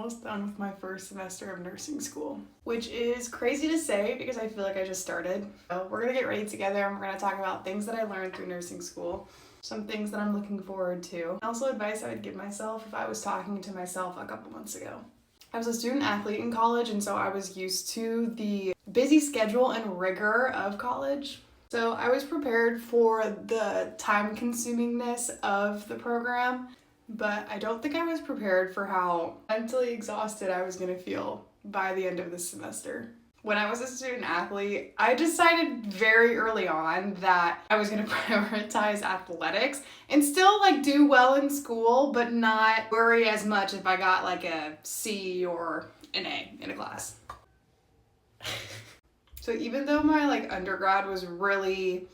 almost done with my first semester of nursing school, which is crazy to say because I feel like I just started. So we're gonna get ready together and we're gonna talk about things that I learned through nursing school, some things that I'm looking forward to, and also advice I would give myself if I was talking to myself a couple months ago. I was a student athlete in college, and so I was used to the busy schedule and rigor of college. So I was prepared for the time consumingness of the program, but I don't think I was prepared for how mentally exhausted I was gonna feel by the end of this semester. When I was a student athlete, I decided very early on that I was gonna prioritize athletics and still do well in school, but not worry as much if I got a C or an A in a class. So even though my undergrad was really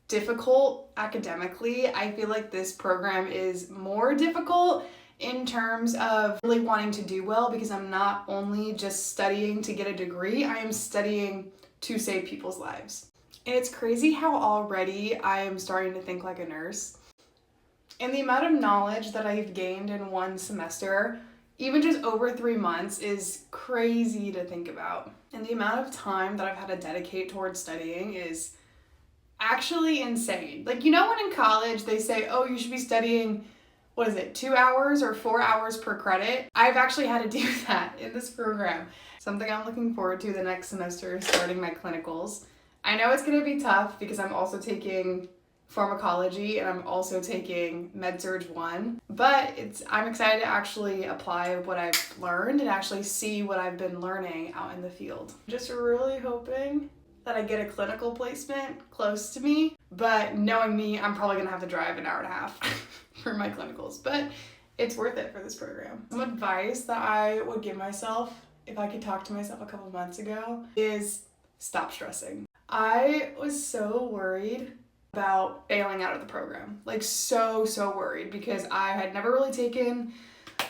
difficult academically, I feel like this program is more difficult in terms of really wanting to do well, because I'm not only just studying to get a degree, I am studying to save people's lives. And it's crazy how already I am starting to think like a nurse. And the amount of knowledge that I've gained in one semester, even just over 3 months, is crazy to think about. And the amount of time that I've had to dedicate towards studying is actually insane. When in college they say, oh, you should be studying, 2 hours or 4 hours per credit? I've actually had to do that in this program. Something I'm looking forward to the next semester is starting my clinicals. I know it's gonna be tough because I'm also taking pharmacology and I'm also taking MedSurg 1, but I'm excited to actually apply what I've learned and actually see what I've been learning out in the field. Just really hoping that I get a clinical placement close to me, but knowing me, I'm probably gonna have to drive an hour and a half for my clinicals, but it's worth it for this program. Some advice that I would give myself if I could talk to myself a couple months ago is stop stressing. I was so worried about failing out of the program, so worried, because I had never really taken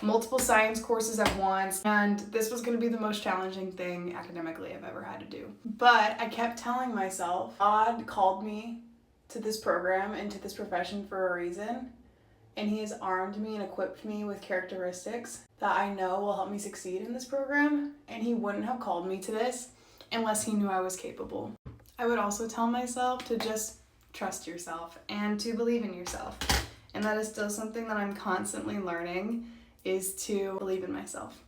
multiple science courses at once, and this was going to be the most challenging thing academically I've ever had to do. But I kept telling myself, God called me to this program and to this profession for a reason, and He has armed me and equipped me with characteristics that I know will help me succeed in this program, and He wouldn't have called me to this unless He knew I was capable. I would also tell myself to just trust yourself and to believe in yourself, and that is still something that I'm constantly learning, is to believe in myself.